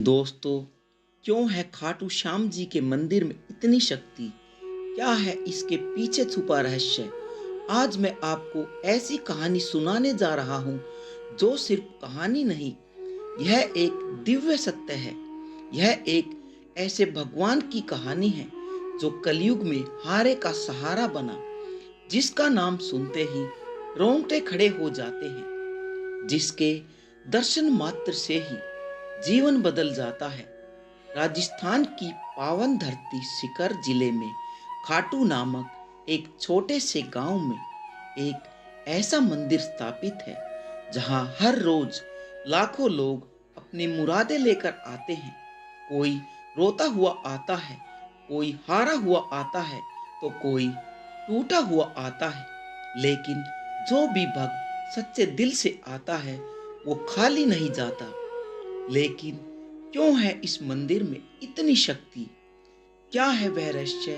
दोस्तों, क्यों है खाटू श्याम जी के मंदिर में इतनी शक्ति? क्या है इसके पीछे छुपा रहस्य? आज मैं आपको ऐसी कहानी सुनाने जा रहा हूँ जो सिर्फ कहानी नहीं, यह एक दिव्य सत्य है। यह एक ऐसे भगवान की कहानी है जो कलयुग में हारे का सहारा बना, जिसका नाम सुनते ही रोंगटे खड़े हो जाते हैं, जिसके दर्शन मात्र से ही जीवन बदल जाता है। राजस्थान की पावन धरती सीकर जिले में खाटू नामक एक छोटे से गांव में एक ऐसा मंदिर स्थापित है जहां हर रोज लाखों लोग अपनी मुरादें लेकर आते हैं। कोई रोता हुआ आता है, कोई हारा हुआ आता है, तो कोई टूटा हुआ आता है। लेकिन जो भी भक्त सच्चे दिल से आता है वो खाली नहीं जाता। लेकिन क्यों है इस मंदिर में इतनी शक्ति? क्या है वह रहस्य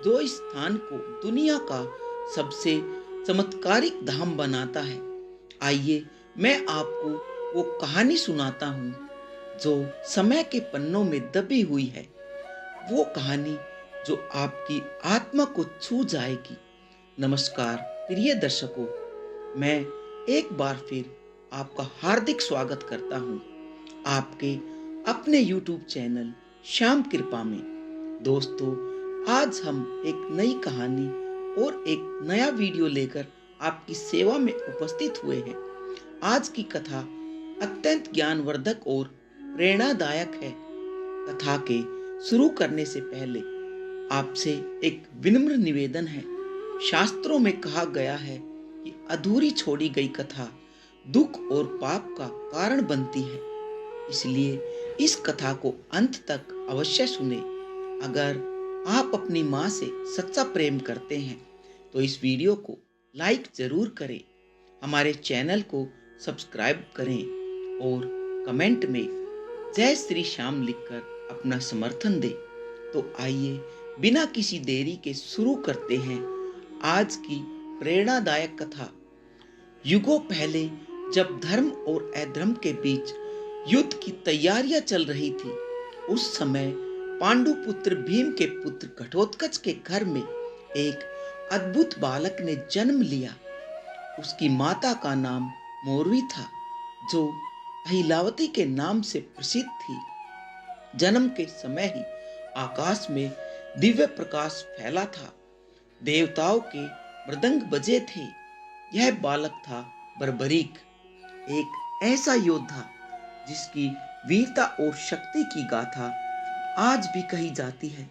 जो इस स्थान को दुनिया का सबसे चमत्कारिक धाम बनाता है? आइए मैं आपको वो कहानी सुनाता हूँ जो समय के पन्नों में दबी हुई है। वो कहानी जो आपकी आत्मा को छू जाएगी। नमस्कार प्रिय दर्शकों, मैं एक बार फिर आपका हार्दिक स्वागत करता हूँ आपके अपने YouTube चैनल श्याम कृपा में। दोस्तों, आज हम एक नई कहानी और एक नया वीडियो लेकर आपकी सेवा में उपस्थित हुए हैं। आज की कथा अत्यंत ज्ञानवर्धक और प्रेरणादायक है। कथा के शुरू करने से पहले आपसे एक विनम्र निवेदन है। शास्त्रों में कहा गया है कि अधूरी छोड़ी गई कथा दुख और पाप का कारण बनती है। इसलिए इस कथा को अंत तक अवश्य सुने। अगर आप अपनी माँ से सच्चा प्रेम करते हैं तो इस वीडियो को लाइक जरूर करें, हमारे चैनल को सब्सक्राइब करें और कमेंट में जय श्री श्याम लिखकर अपना समर्थन दें। तो आइए बिना किसी देरी के शुरू करते हैं आज की प्रेरणादायक कथा। युगों पहले जब धर्म और अधर्म के बीच युद्ध की तैयारियां चल रही थी, उस समय पांडु पुत्र भीम के पुत्र घटोत्कच के घर में एक अद्भुत बालक ने जन्म लिया। उसकी माता का नाम मोरवी था, जो अहिलावती के नाम से प्रसिद्ध थी। जन्म के समय ही आकाश में दिव्य प्रकाश फैला था, देवताओं के मृदंग बजे थे। यह बालक था बर्बरीक, एक ऐसा योद्धा जिसकी वीरता और शक्ति की गाथा आज भी कही जाती है।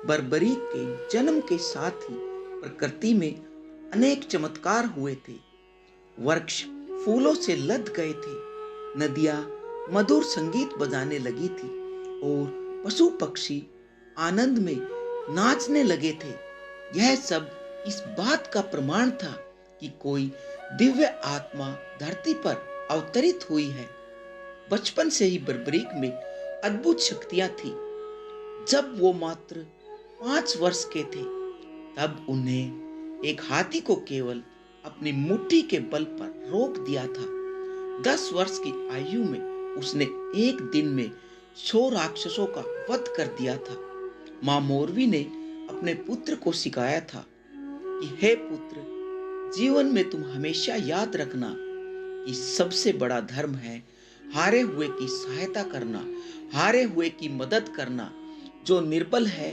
बर्बरीक के जन्म के साथ ही प्रकृति में अनेक चमत्कार हुए थे। वृक्ष फूलों से लद गए थे, नदियां मधुर संगीत बजाने लगी थी और पशु पक्षी आनंद में नाचने लगे थे। यह सब इस बात का प्रमाण था कि कोई दिव्य आत्मा धरती पर अवतरित हुई है। बचपन से ही बर्बरीक में अद्भुत शक्तियां थी। जब वो मात्र 5 वर्ष के थे, तब उन्हें एक हाथी को केवल अपनी मुट्ठी के बल पर रोक दिया था। 10 वर्ष की आयु में उसने एक दिन में 100 राक्षसों का वध कर दिया था। मां मोरवी ने अपने पुत्र को सिखाया था कि हे पुत्र, जीवन में तुम हमेशा याद रखना कि सबसे बड़ा धर्म है हारे हुए की सहायता करना, हारे हुए की मदद करना। जो निर्बल है,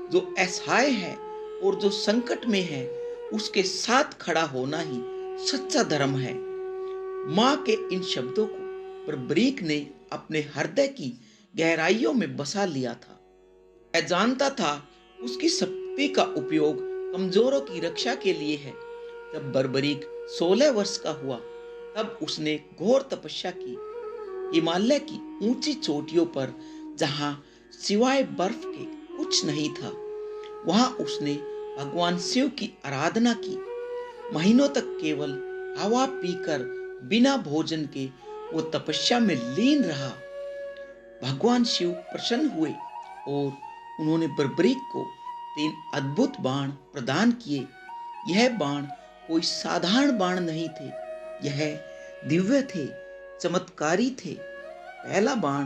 जो असहाय है और जो संकट में है, उसके साथ खड़ा होना ही सच्चा धर्म है। मां के इन शब्दों को बर्बरीक ने अपने हृदय की गहराइयों में बसा लिया था। वह जानता था उसकी शक्ति का उपयोग कमजोरों की रक्षा के लिए है। जब बर्बरीक 16 वर्ष का हुआ, तब उसने घोर तपस्या की। हिमालय की ऊंची चोटियों पर, जहां सिवाय बर्फ के कुछ नहीं था, वहां उसने भगवान शिव की आराधना की। महीनों तक केवल हवा पीकर बिना भोजन के वो तपस्या में लीन रहा। भगवान शिव प्रसन्न हुए और उन्होंने बर्बरीक को 3 अद्भुत बाण प्रदान किए। यह बाण कोई साधारण बाण नहीं थे, यह दिव्य थे, चमत्कारी थे। पहला बाण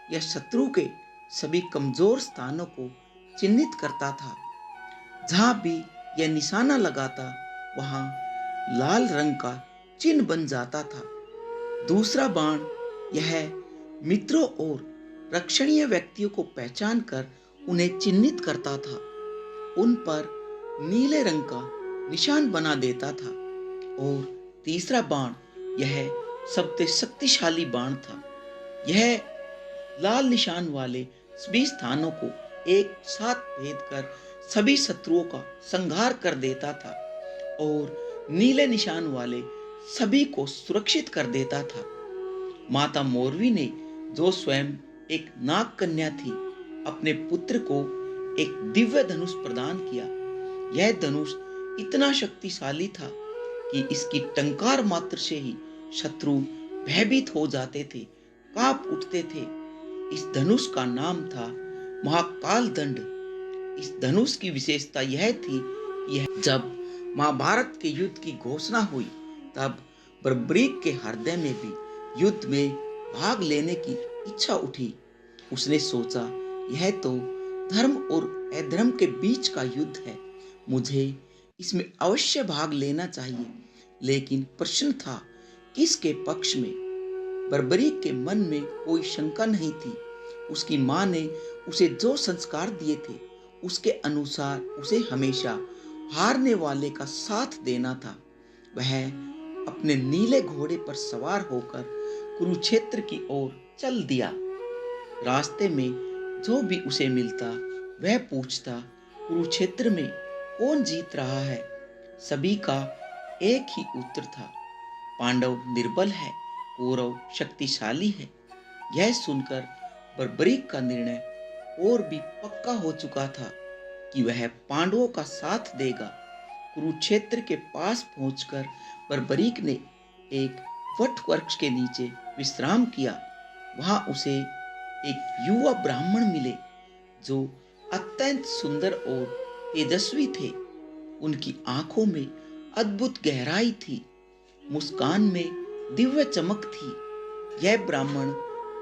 यह शत्रु के सभी कमजोर स्थानों को चिन्हित करता था। जहां भी यह निशाना लगाता, वहां लाल रंग का चिन्ह बन जाता था। दूसरा बाण यह मित्रों और रक्षणीय व्यक्तियों को पहचान कर उन्हें चिन्हित करता था। उन पर नीले रंग का निशान बना देता था। और तीसरा बाण यह सबसे शक्तिशाली बाण था। यह लाल निशान वाले सभी स्थानों को एक साथ भेद कर सभी शत्रुओं का संहार कर देता था और नीले निशान वाले सभी को सुरक्षित कर देता था। माता मौरवी ने, जो स्वयं एक नाग कन्या थी, अपने पुत्र को एक दिव्य धनुष प्रदान किया। यह धनुष इतना शक्तिशाली था कि इसकी टंकार मात्र से ही शत्रु भयभीत हो जाते थे, कांप उठते थे। इस धनुष का नाम था महाकाल दंड। इस धनुष की विशेषता यह थी कि यह जब महाभारत के युद्ध की घोषणा हुई, तब बर्बरीक के हृदय में भी युद्ध में भाग लेने की इच्छा उठी। उसने सोचा, यह तो धर्म और अधर्म के बीच का युद्ध है, मुझे इसमें अवश्य भाग लेना चाहिए। लेकिन प्रश्न था, किसके पक्ष में? बर्बरीक के मन में कोई शंका नहीं थी। उसकी मां ने उसे जो संस्कार दिए थे, उसके अनुसार उसे हमेशा हारने वाले का साथ देना था। वह अपने नीले घोड़े पर सवार होकर कुरुक्षेत्र की ओर चल दिया। रास्ते में जो भी उसे मिलता, वह पूछता, कुरुक्षेत्र में कौन जीत रहा है? सभी का एक ही उत्तर था, पांडव निर्बल है, कौरव शक्तिशाली है। यह सुनकर बर्बरीक का निर्णय और भी पक्का हो चुका था कि वह पांडवों का साथ देगा। कुरुक्षेत्र के पास पहुंचकर बर्बरीक ने एक वट वृक्ष के नीचे विश्राम किया। वहां उसे एक युवा ब्राह्मण मिले, जो अत्यंत सुंदर और तेजस्वी थे। उनकी आंखों में अद्भुत गहराई थी, मुस्कान में दिव्य चमक थी। यह ब्राह्मण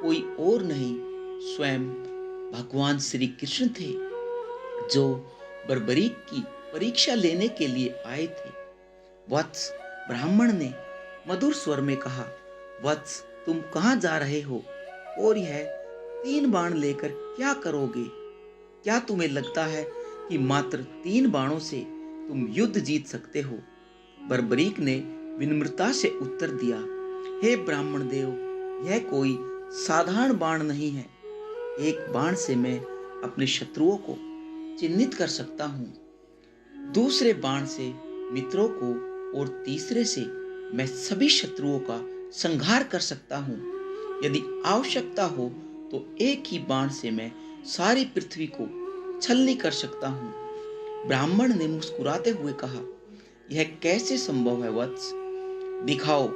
कोई और नहीं, स्वयं भगवान श्री कृष्ण थे, जो बर्बरीक की परीक्षा लेने के लिए आए थे। वत्स, ब्राह्मण ने मधुर स्वर में कहा, वत्स, तुम कहां जा रहे हो और यह 3 बाण लेकर क्या करोगे? क्या तुम्हें लगता है कि मात्र 3 बाणों से तुम युद्ध जीत सकते हो? बर्बरीक ने विनम्रता से उत्तर दिया, हे ब्राह्मण देव, यह कोई साधारण बाण नहीं है। एक बाण से मैं अपने शत्रुओं को चिन्हित कर सकता हूँ, दूसरे बाण से मित्रों को, और तीसरे से मैं सभी शत्रुओं का संहार कर सकता हूँ। यदि आवश्यकता हो तो एक ही बाण से मैं सारी पृथ्वी को छलनी कर सकता हूँ। ब्राह्मण ने मुस्कुराते हुए कहा, यह कैसे संभव है वत्स? दिखाओ,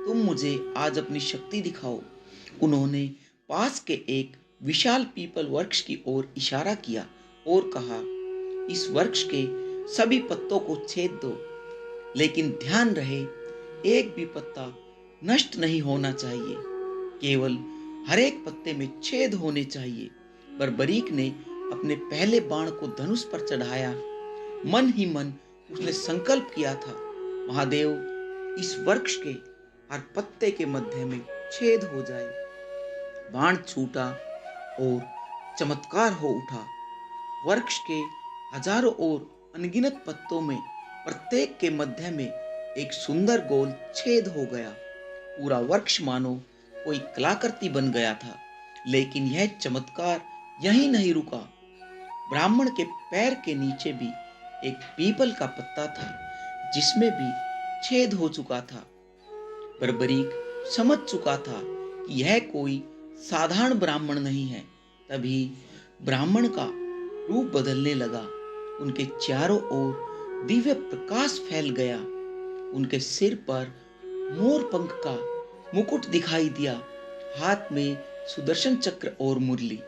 तुम मुझे आज अपनी शक्ति दिखाओ। उन्होंने पास के एक विशाल पीपल वृक्ष की ओर इशारा किया और कहा, इस वृक्ष के सभी पत्तों को छेद दो, लेकिन ध्यान रहे, एक भी पत्ता नष्ट नहीं होना चाहिए, केवल हर एक पत्ते में छेद होने चाहिए। बर्बरीक ने अपने पहले बाण को धनुष पर चढ़ाया। मन ही मन उसने संकल्प किया था, महादेव, इस वृक्ष के हर पत्ते के मध्य में छेद हो जाए। बाण छूटा और चमत्कार हो उठा। वृक्ष के हजारों और अनगिनत पत्तों में प्रत्येक के मध्य में एक सुंदर गोल छेद हो गया। पूरा वृक्ष मानो कोई कलाकृति बन गया था। लेकिन यह चमत्कार यहीं नहीं रुका। ब्राह्मण के पैर के नीचे भी एक पीपल का पत्ता था, जिसमें भी छेद हो चुका था। बर्बरीक समझ चुका था कि यह कोई साधारण ब्राह्मण नहीं है। तभी ब्राह्मण का रूप बदलने लगा। उनके चारों ओर दिव्य प्रकाश फैल गया। उनके सिर पर मोर पंख का मुकुट दिखाई दिया, हाथ में सुदर्शन चक्र और मुरली।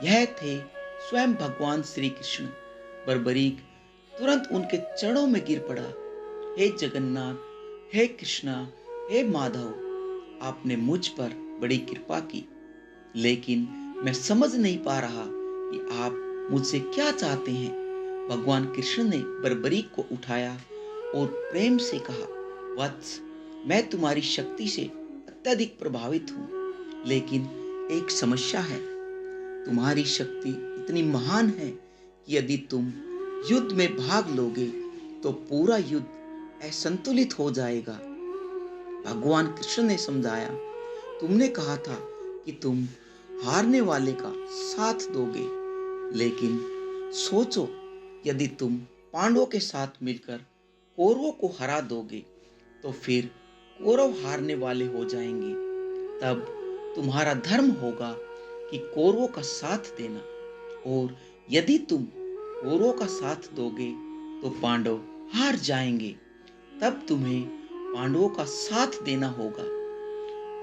यह थे स्वयं भगवान श्री कृष्ण। बर्बरीक तुरंत उनके चरणों में गिर पड़ा। हे जगन्नाथ, हे कृष्णा, हे माधव, आपने मुझ पर बड़ी कृपा की। लेकिन मैं समझ नहीं पा रहा कि आप मुझसे क्या चाहते हैं। भगवान कृष्ण ने बर्बरीक को उठाया और प्रेम से कहा, वत्स, मैं तुम्हारी शक्ति से अत्यधिक प्रभावित हूँ, लेकिन एक समस्या है। तुम्हारी शक्ति इतनी महान है कि यदि तुम युद्ध में भाग लोगे तो पूरा युद्ध असंतुलित हो जाएगा। भगवान कृष्ण ने समझाया, तुमने कहा था कि तुम हारने वाले का साथ दोगे, लेकिन सोचो, यदि तुम पांडवों के साथ मिलकर कौरवों को हरा दोगे तो फिर कौरव हारने वाले हो जाएंगे। तब तुम्हारा धर्म होगा कि कौरवों का साथ देना, और यदि तुम कौरवों का साथ दोगे तो पांडव हार जाएंगे। तब तुम्हें पांडवों का साथ देना होगा।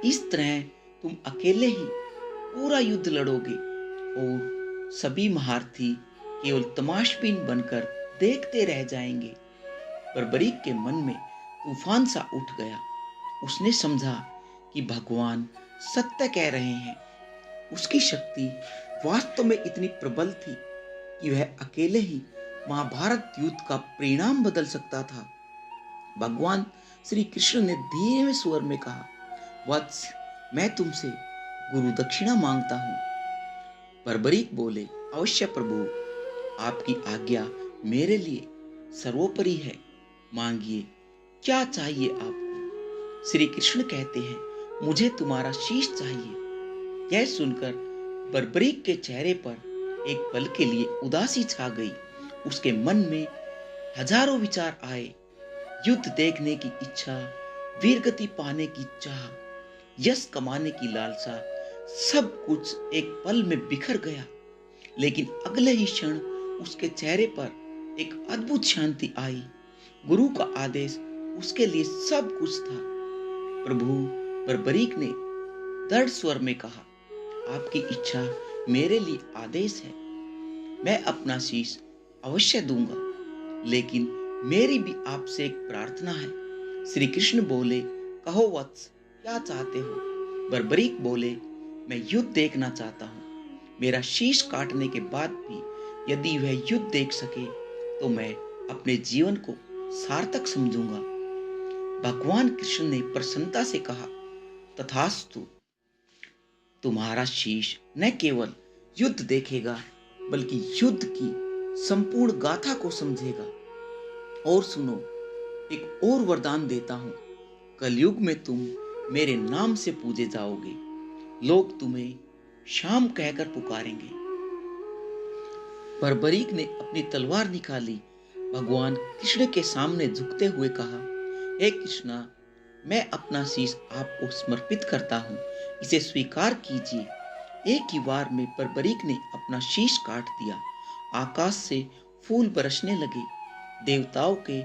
इस तरह तुम अकेले ही पूरा युद्ध लड़ोगे और सभी महारथी केवल तमाशबीन बनकर देखते रह जाएंगे। बर्बरीक के मन में तूफान सा उठ गया। उसने समझा कि भगवान सत्य कह रहे हैं। उसकी शक्ति वास्तव में इतनी प्रबल थी कि वह अकेले ही महाभारत युद्ध का परिणाम बदल सकता था। भगवान श्री कृष्ण ने धीमे स्वर में कहा, वत्स, मैं तुमसे गुरु दक्षिणा मांगता हूँ। बर्बरीक बोले, अवश्य प्रभु, आपकी आज्ञा मेरे लिए सर्वोपरि है, मांगिए, क्या चाहिए आपको। श्री कृष्ण कहते हैं, मुझे तुम्हारा शीश चाहिए। यह सुनकर बर्बरीक के चेहरे पर एक पल के लिए उदासी छा गई। उसके मन में हजारों विचार आए। युद्ध देखने की इच्छा, वीरगति पाने की चाह, यश कमाने की लालसा, सब कुछ एक पल में बिखर गया। लेकिन अगले ही क्षण उसके चेहरे पर एक अद्भुत शांति आई। गुरु का आदेश उसके लिए सब कुछ था। प्रभु, बर्बरीक ने दृढ़ स्वर में कहा, आपकी इच्छा मेरे लिए आदेश है। मैं अपना शीश अवश्य दूंगा, लेकिन मेरी भी आपसे एक प्रार्थना है। श्री कृष्ण बोले, कहो वत्स, क्या चाहते हो। बर्बरीक बोले, मैं युद्ध देखना चाहता हूँ। मेरा शीश काटने के बाद भी यदि वह युद्ध देख सके तो मैं अपने जीवन को सार्थक समझूंगा। भगवान कृष्ण ने प्रसन्नता से कहा, तथास्तु। तुम्हारा शीश न केवल युद्ध देखेगा बल्कि युद्ध की संपूर्ण गाथा को समझेगा। और सुनो, एक और वरदान देता हूं। कलयुग में तुम मेरे नाम से पूजे जाओगे। लोग तुम्हें श्याम कहकर पुकारेंगे। बर्बरीक ने अपनी तलवार निकाली। भगवान कृष्ण के सामने झुकते हुए कहा, हे कृष्णा, मैं अपना शीश आपको समर्पित करता हूँ, इसे स्वीकार कीजिए। एक ही बार में बर्बरीक ने अपना शीश काट दिया। आकाश से फूल बरसने लगे, देवताओं के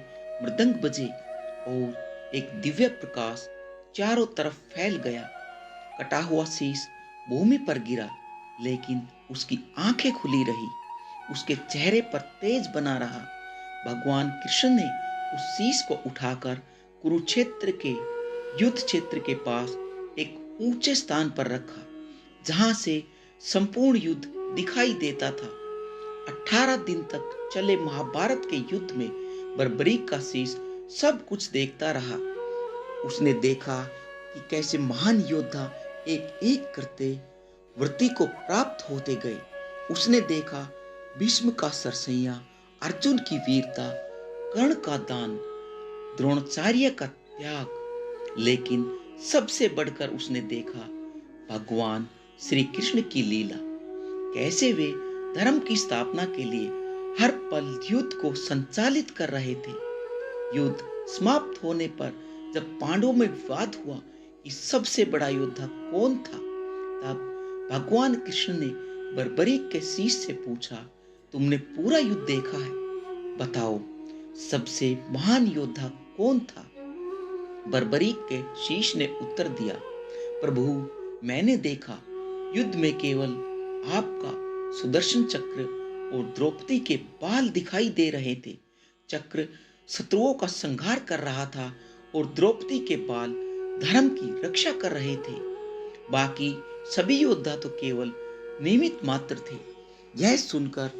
मृदंग बजे और एक दिव्य प्रकाश चारों तरफ फैल गया। कटा हुआ शीश भूमि पर गिरा, लेकिन उसकी आंखें खुली रही, उसके चेहरे पर तेज बना रहा। भगवान कृष्ण ने उस शीश को उठाकर कुरुक्षेत्र के युद्ध क्षेत्र के पास एक ऊंचे स्थान पर रखा, जहां से संपूर्ण युद्ध दिखाई देता था। 18 दिन तक चले महाभारत के युद्ध में बर्बरीक का शीश सब कुछ देखता रहा। उसने देखा कि कैसे महान योद्धा एक एक करते वृत्ति को प्राप्त होते गए। उसने देखा भीष्म का सरसैया, अर्जुन की वीरता, कर्ण का दान, द्रोणाचार्य का त्याग, लेकिन सबसे बढ़कर उसने देखा भगवान श्री कृष्ण की लीला। कैसे वे धर्म की स्थापना के लिए हर पल युद्ध को संचालित कर रहे थे। युद्ध समाप्त होने पर जब पांडवों में विवाद हुआ कि सबसे बड़ा योद्धा कौन था, तब भगवान कृष्ण ने बर्बरीक के शीश से पूछा, तुमने पूरा युद्ध देखा है, बताओ सबसे महान योद्धा कौन था। बर्बरीक के शीश ने उत्तर दिया, प्रभु, मैंने देखा युद्ध में केवल आपका सुदर्शन चक्र और द्रौपदी के बाल दिखाई दे रहे थे। चक्र शत्रुओं का संहार कर रहा था और द्रौपदी के बाल धर्म की रक्षा कर रहे थे। बाकी सभी योद्धा तो केवल निमित्त मात्र थे। यह सुनकर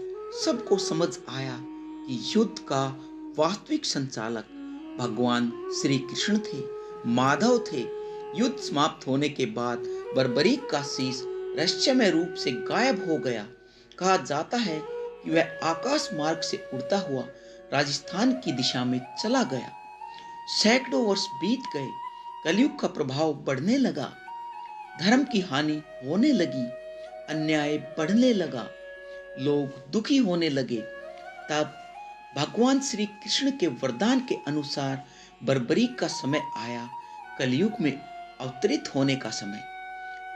सबको समझ आया कि युद्ध का वास्तविक संचालक भगवान श्री कृष्ण थे, माधव थे। युद्ध समाप्त होने के बाद बर्बरीक का शीश रहस्यमय रूप से गायब हो गया। कहा जाता है कि वह आकाश मार्ग से उड़ता हुआ राजस्थान की दिशा में चला गया। सैकड़ों वर्ष बीत गए, कलयुग का प्रभाव बढ़ने लगा, धर्म की हानि होने लगी, अन्याय बढ़ने लगा, लोग दुखी होने लगे। तब भगवान श्री कृष्ण के वरदान के अनुसार बर्बरीक का समय आया, कलयुग में अवतरित होने का समय।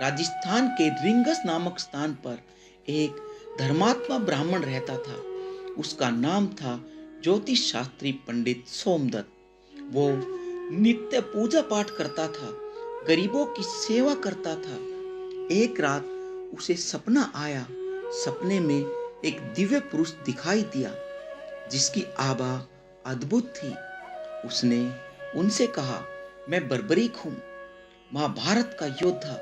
राजस्थान के रिंगस नामक स्थान पर एक धर्मात्मा ब्राह्मण रहता था। उसका नाम था ज्योतिष शास्त्री पंडित सोमदत्त। वो नित्य पूजा पाठ करता था, गरीबों की सेवा करता था। एक रात उसे सपना आया। सपने में एक दिव्य पुरुष दिखाई दिया जिसकी आभा अद्भुत थी। उसने उनसे कहा, मैं बर्बरीक हूँ, महाभारत का योद्धा।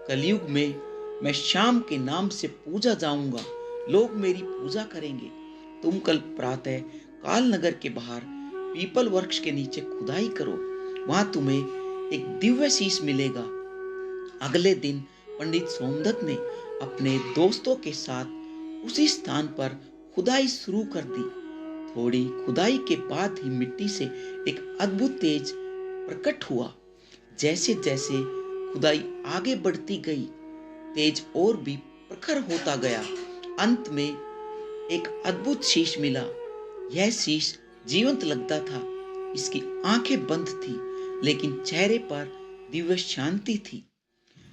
कलयुग में मैं श्याम के नाम से पूजा जाऊंगा, लोग मेरी पूजा करेंगे। तुम कल प्रातः कालनगर के बाहर पीपल वृक्ष के नीचे खुदाई करो, वहां तुम्हें एक दिव्य शीश मिलेगा। अगले दिन पंडित सोमदत्त ने अपने दोस्तों के साथ उसी स्थान पर खुदाई शुरू कर दी। थोड़ी खुदाई के बाद ही मिट्टी से एक अद्भुत तेज प्रकट हुआ। जैसे जैसे खुदाई आगे बढ़ती गई, तेज और भी प्रखर होता गया। अंत में एक अद्भुत शीश मिला। यह शीश जीवंत लगता था। इसकी आंखें बंद थी, लेकिन चेहरे पर दिव्य शांति थी।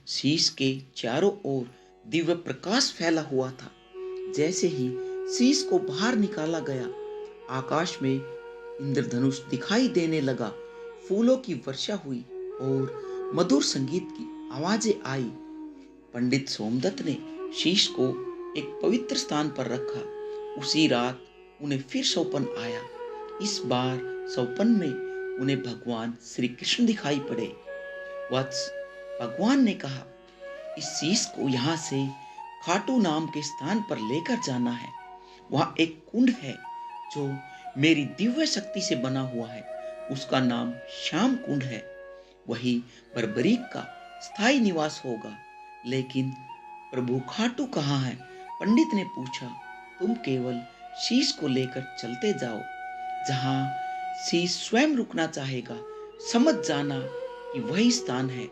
शीश के चारों ओर दिव्य प्रकाश फैला हुआ था। जैसे ही शीश को बाहर निकाला गया, आकाश में इंद्रधनुष दिखाई देने लगा, फूलों की वर्षा हुई और मधुर संगीत की आवाजें आई। पंडित सोमदत्त ने शीश को एक पवित्र स्थान पर रखा। उसी रात उन्हें फिर सौपन आया। इस बार सौपन में उन्हें भगवान श्री कृष्ण दिखाई पड़े। वत्स, भगवान ने कहा, इस शीश को यहाँ से खाटू नाम के स्थान पर लेकर जाना है। वहाँ एक कुंड है जो मेरी दिव्य शक्ति से बना हुआ है। उसका नाम श्याम कुंड है। वही बर्बरीक का स्थायी निवास होगा। लेकिन प्रभु खाटू कहाँ है? पंडित ने पूछा। तुम केवल शीश को लेकर चलते जाओ। जहाँ शीश स्वयं रुकना चाहेगा, समझ जाना कि वही स्थान है।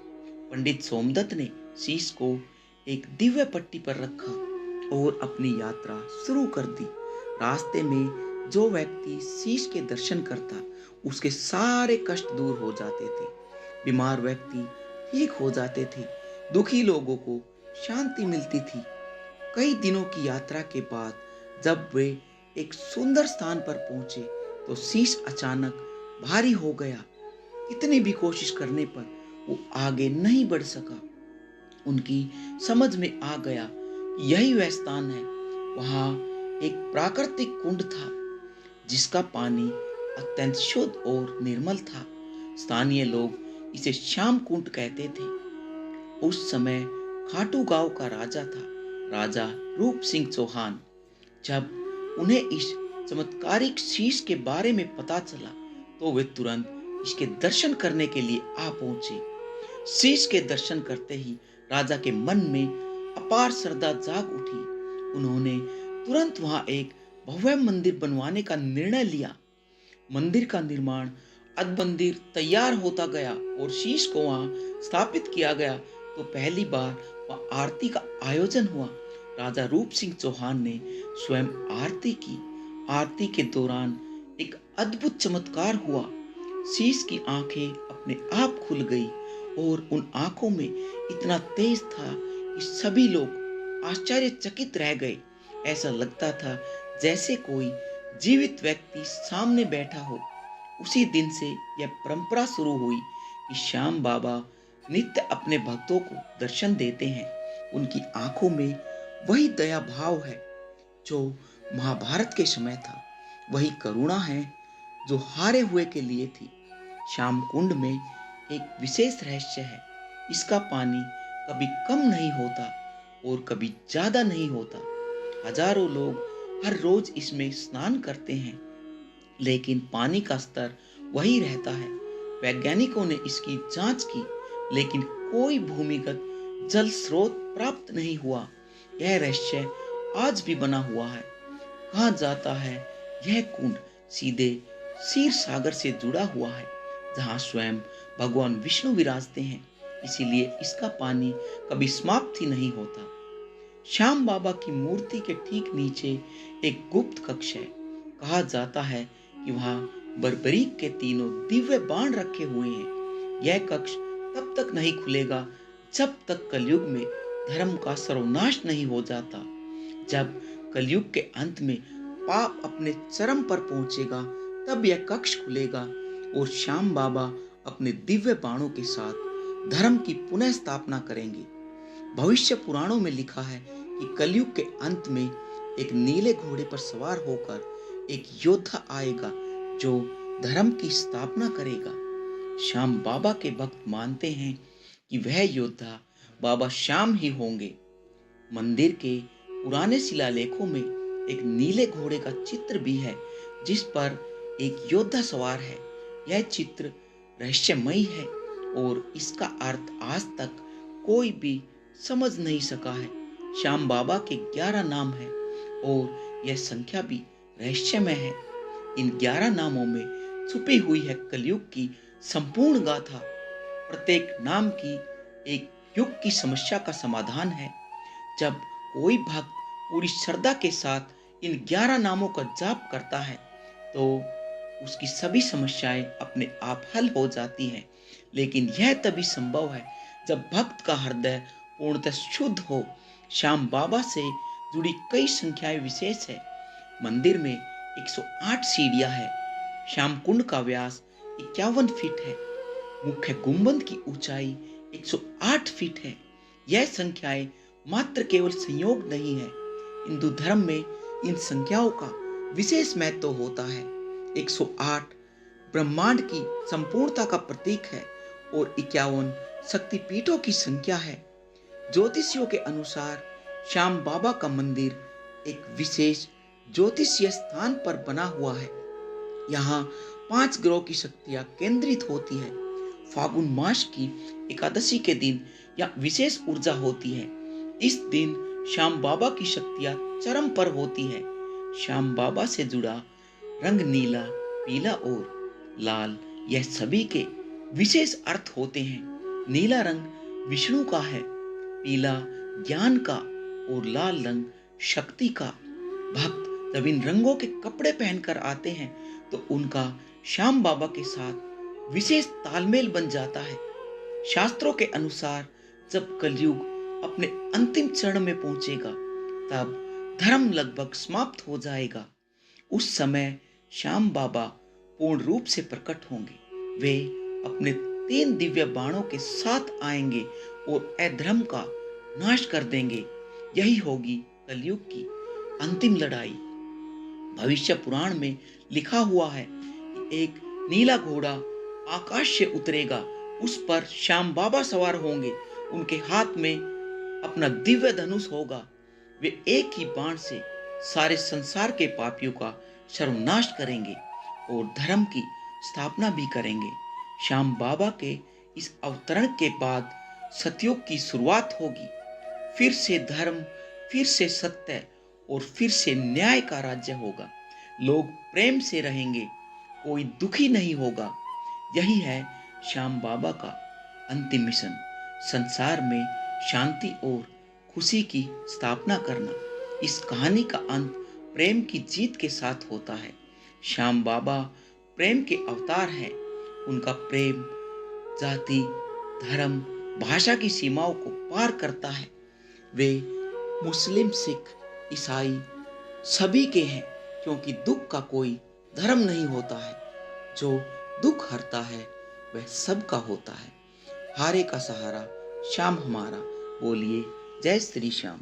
पंडित सोमदत्त ने शीश को एक दिव्य पट्टी पर रखा और अपनी यात्रा शुरू कर दी। रास्ते में जो व्यक्ति शीश के दर्शन करता, उसके सारे कष्ट दूर हो जाते थे। बीमार व्यक्ति ठीक हो जाते थे। दुखी लोगों को शांति मिलती थी। कई दिनों की यात्रा के बाद जब वे एक सुंदर स्थान पर पहुंचे, तो शीश अचानक भारी हो गया। कितनी भी कोशिश करने पर वो आगे नहीं बढ़ सका। उनकी समझ में आ गया कि यही वह स्थान है। वहां एक प्राकृतिक कुंड था जिसका पानी अत्यंत शुद्ध और निर्मल था। स्थानीय लोग इसे श्याम कुंड कहते थे। उस समय खाटू गांव का राजा था, राजा रूप सिंह चौहान। जब उन्हें इस चमत्कारिक शीश के बारे में पता चला, तो वे तुरंत इसके दर्शन करने के लिए आ पहुंचे। शीश के दर्शन करते ही राजा के मन में अपार श्रद्धा जाग उठी। उन्होंने तुरंत वहां एक भव्य मंदिर बनवाने का निर्णय लिया। मंदिर का निर्माण मंदिर तैयार होता गया और शीश को वहां स्थापित किया गया। तो पहली बार वहां आरती का आयोजन हुआ। राजा रूप सिंह चौहान ने स्वयं आरती की। आरती के दौरान एक अद्भुत चमत्कार हुआ। शीश की आंखें अपने आप खुल गई और उन आंखों में इतना तेज था कि सभी लोग आश्चर्यचकित रह गए। ऐसा लगता था जैसे कोई जीवित व्यक्ति सामने बैठा हो। उसी दिन से यह परंपरा शुरू हुई कि श्याम बाबा नित्य अपने भक्तों को दर्शन देते हैं। उनकी आंखों में वही दया भाव है जो महाभारत के समय था। वही करुणा है जो हारे हुए के लिए थी। श्याम कुंड में एक विशेष रहस्य है। इसका पानी कभी कम नहीं होता और कभी ज्यादा नहीं होता। हजारों लोग हर रोज इसमें स्नान करते हैं, लेकिन पानी का स्तर वही रहता है। वैज्ञानिकों ने इसकी जांच की, लेकिन कोई भूमिगत जल स्रोत प्राप्त नहीं हुआ। यह रहस्य आज भी बना हुआ है। कहा जाता है यह कुंड सीधे क्षीर सागर से जुड़ा हुआ है, जहाँ स्वयं भगवान विष्णु विराजते हैं। इसीलिए इसका पानी कभी समाप्त ही नहीं होता। श्याम बाबा की मूर्ति के ठीक नीचे एक गुप्त कक्ष है। कहा जाता है कि वहां बर्बरीक के तीनों दिव्य बाण रखे हुए हैं। यह कक्ष तब तक नहीं खुलेगा जब तक कलयुग में धर्म का सर्वनाश नहीं हो जाता। जब कलयुग के अंत में पाप अपने चरम पर पहुंचेगा, तब यह कक्ष खुलेगा और श्याम बाबा अपने दिव्य बाणों के साथ धर्म की पुनः स्थापना करेंगे। भविष्य पुराणों में लिखा है कि कलयुग के अंत में एक नीले घोड़े पर सवार होकर एक योद्धा आएगा जो धर्म की स्थापना करेगा। श्याम बाबा के भक्त मानते हैं कि वह योद्धा बाबा श्याम ही होंगे। मंदिर के पुराने शिलालेखों में एक नीले घोड़े का चित्र भी है, जिस पर एक योद्धा सवार है। यह चित्र रहस्यमयी है और इसका अर्थ आज तक कोई भी समझ नहीं सका है। श्याम बाबा के 11 नाम हैं और यह संख्या भी रहस्यमय है। इन 11 नामों में छुपी हुई है कलयुग की संपूर्ण गाथा। प्रत्येक नाम की एक युग की समस्या का समाधान है। जब कोई भक्त पूरी श्रद्धा के साथ इन 11 नामों का जाप करता है, तो उसकी सभी समस्याएं अपने आप हल हो जाती हैं। लेकिन यह तभी संभव है जब भक्त का हृदय पूर्णतः शुद्ध हो। श्याम बाबा से जुड़ी कई संख्याएं विशेष है। मंदिर में 108 सीढ़ियां है। श्याम कुंड का व्यास 51 फीट है। मुख्य गुंबद की ऊंचाई 108 फीट है। यह संख्याएं मात्र केवल संयोग नहीं है। हिंदू धर्म में इन संख्याओं का विशेष महत्व होता है। 108 ब्रह्मांड की संपूर्णता का प्रतीक है और 51 शक्तिपीठों की संख्या है। ज्योतिषियों के अनुसार श्याम बाबा का मंदिर एक विशेष ज्योतिषीय स्थान पर बना हुआ है। यहाँ 5 ग्रहों की शक्तियां केंद्रित होती है। फागुन मास की एकादशी के दिन यह विशेष ऊर्जा होती है। इस दिन श्याम बाबा की शक्तियां चरम पर होती है। श्याम बाबा से जुड़ा रंग नीला, पीला और लाल, यह सभी के विशेष अर्थ होते हैं। नीला रंग विष्णु का है, पीला ज्ञान का और लाल रंग शक्ति का। भक्त जब इन रंगों के कपड़े पहनकर आते हैं तो उनका श्याम बाबा के साथ विशेष तालमेल बन जाता है। शास्त्रों के अनुसार जब कलयुग अपने अंतिम चरण में पहुंचेगा, तब धर्म लगभग समाप्त हो जाएगा। उस समय श्याम बाबा पूर्ण रूप से प्रकट होंगे। वे अपने 3 दिव्य बाणों के साथ आएंगे और अधर्म का नाश कर देंगे। यही होगी कलयुग की अंतिम लड़ाई। भविष्य पुराण में लिखा हुआ है कि एक नीला घोड़ा आकाश से उतरेगा, उस पर श्याम बाबा सवार होंगे। उनके हाथ में अपना दिव्य धनुष होगा। वे एक ही बाण से सारे संसार के पापियों का सर्वनाश करेंगे और धर्म की स्थापना भी करेंगे। श्याम बाबा के इस अवतरण के बाद सतयुग की शुरुआत होगी। फिर से धर्म, फिर से सत्य और फिर से न्याय का राज्य होगा। लोग प्रेम से रहेंगे, कोई दुखी नहीं होगा। यही है श्याम बाबा का अंतिम मिशन, संसार में शांति और खुशी की स्थापना करना। इस कहानी का अंत प्रेम की जीत के साथ होता है। श्याम बाबा प्रेम के अवतार हैं। उनका प्रेम जाति, धर्म, भाषा की सीमाओं को पार करता है। वे मुस्लिम, सिख, ईसाई सभी के हैं, क्योंकि दुख का कोई धर्म नहीं होता है। जो दुख हरता है वह सबका होता है। हारे का सहारा श्याम हमारा। बोलिए जय श्री श्याम।